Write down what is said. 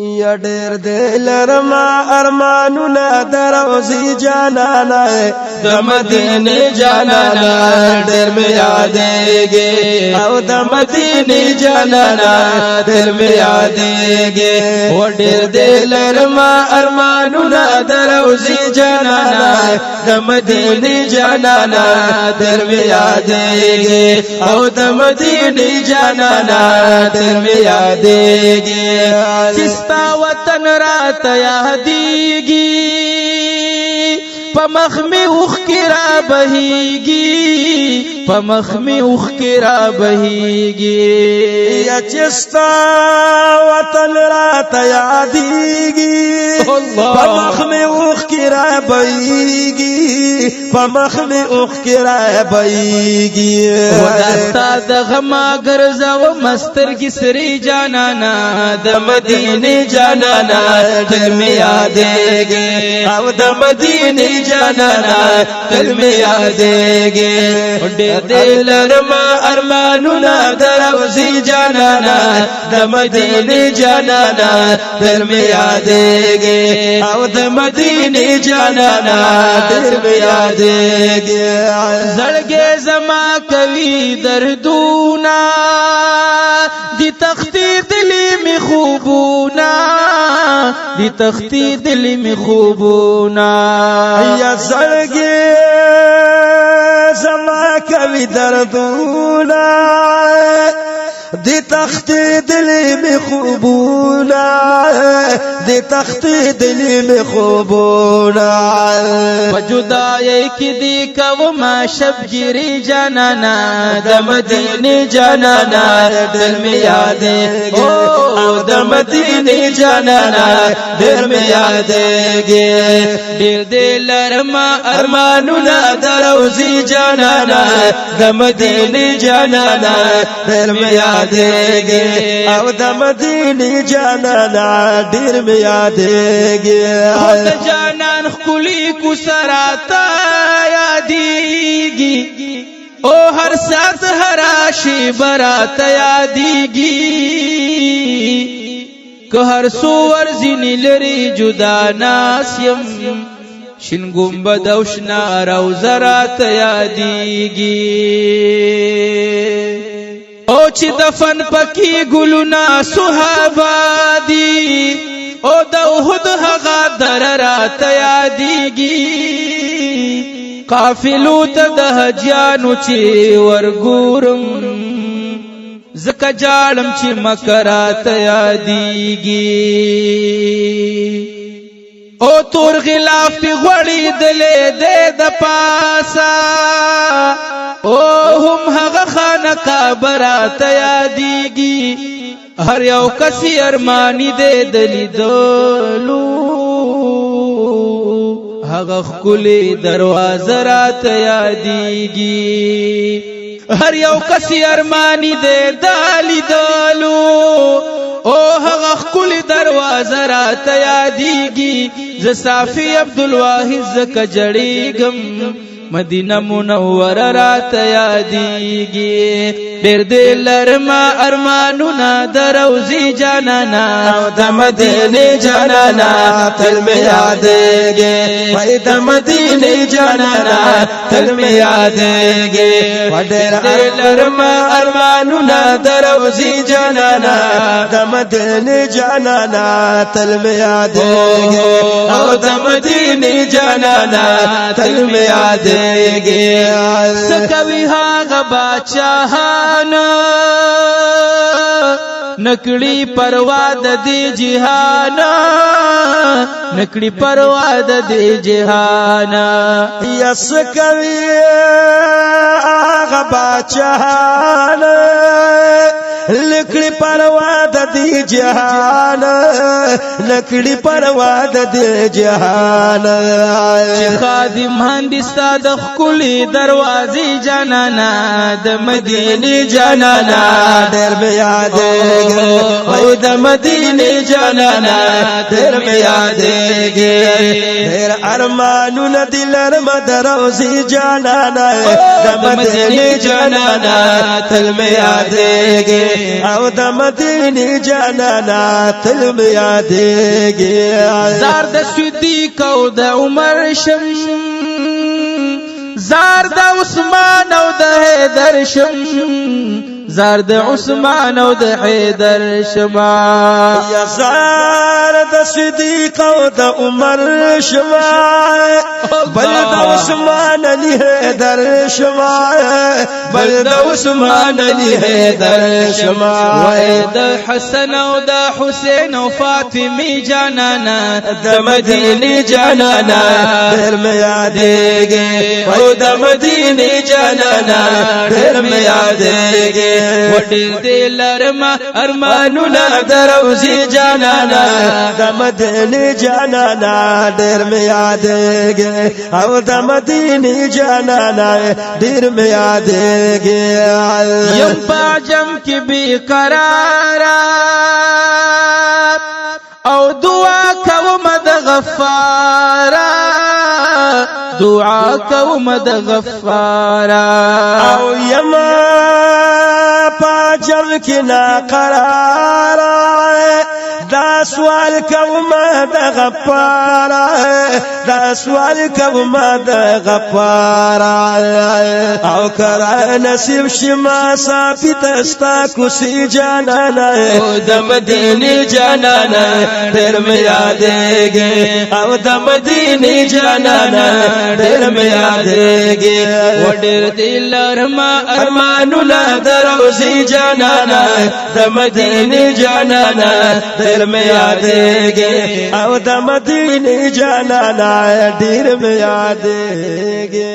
یا ډېر دې لرما ارمانونه د روضې جانانه د مدینې جانانه ډېر مې یادېږي او د مدینې جانانه ډېر مې یادېږي و ډېر دې لرما ارمانونه د روضې جانانه د مدینې جانانه ډېر مې یادېږي او د مدینې جانانه ډېر مې یادېږي ستا وطن رات یادیږي پمخ می اوخ کرا بهیږي پمخ می اوخ کرا بهیږي یا چستا وطن رات یادیږي پمخ می اوخ کرا بهیږي پمخ می اوخ کرا بهیږي ودستا د غما ګرځاو مستر کی سری جانانا د مدینې جانانا تل می یادېږي او د مدینې جانانا تل می یادېږي ډېر دې لرما ارمانونه د روضې جانانا د مدینې جانانا تل می یادېږي او د مدینې جانانا تل می یادېږي زړګې زما کوي دردونه دی تختی دلی می خوبونا دی تختی دلی می خوبونا یا زړګي زما کوي دردونه دی تختی دلی می خوبونا دی تختی دلی می خوبونا وجدائی کی دی کو ما شبگیری جانانا د مدینې جانانا دل می یادېږي او د مدینې جانانا دل می یادېږي ډېر دې لرما ارمانونه د روضې جانانا د مدینې جانانا دل می یادېږي او د مدینې جانانا ډېر مې یادېږي د جانان ښکلي کوڅه یادېږي او هر ساعت هر شیبه راته یادېږي که هر څو ورځې لري جدا ناس یم شین ګمبد او شنه روضه راته یادېږي او چې دفن پکې ګلونه صحابه دي او د احد هغه در راته یادېږي قافلو ته د حجیانو چې ورګورم زکه جاړم چې مکه راته یادېږي او تور غلاف پی غوړېدلې دی د پاسه او هم هغه خانه کعبه راته یادېږي هر یو کس ارمانی دی د لیدلو هغه ښکلې دروازه راته یادېږي هر یو کس ارمانی دی د لیدلو او هغه ښکلې دروازه راته یادېږي زه صافي عبدالواحد زکه جړېږم مدینه منوره راته یادېږي ډېر دې لرما ارمانونه د روضې جانانا د مدینې جانانا تل مې یادېږي وای د مدینې جانانا تل مې یادېږي ډېر لرما ارمانونه د روضې جانانا د مدینې جانانا تل مې یادېږي او د مدینې جانانا تل مې یادېږي سکوي هغه باچاهانا نکړي پروا د دې جهانا نکړي پروا د دې جهانا یا سکوي هغه باچاهانا لکړي پروا د دې جهان لکړي پروا د دې جهان چې خادم هندستا د خولي دروازې جانانا د مدینې جانانا ډېر مې یادېږي او د مدینې جانانا ډېر مې یادېږي ډېر ارمانونه دي لرم د روضې جانانا د مدینې جانانا تل مې یادېږي او د مدینې جانانا تل مې یادېږي زار د صدیق او د عمر شم زار د عثمان او د حیدر شم زار د عثمان او د حیدر شما یا زار د صدیق او د عمر شما بل د عثمان علی حیدر شما بل د عثمان علی حیدر شما وای د حسن او د حسین او فاطمه جانانا د مدینه جانانا ډېر مې یادېږي او د مدینه جانانا ډېر مې یادېږي وډیر دلرما ارمانونه دروزی جانانا د مدینه جانانا ډېر مې یادېږي او د مدینه جانانا ډېر مې یادېږي یم پاجم کې بے قرارا او دعا کوم د غفارا دعا کوم د غفارا او یما پاجم کې نا قرار دا سوال کوم د غفار دا سوال کوم د غفار او کرا نصیب شما ثابت استا کوسی جانانا د مدینه جانانا ډېر مې یادېږي او د مدینه جانانا ډېر مې یادېږي وډیر دلرما ارمانونه دروزی جانانا د مدینه جانانا ډېر مې یادېږي او د مدینه جانانا ډېر مې یادېږي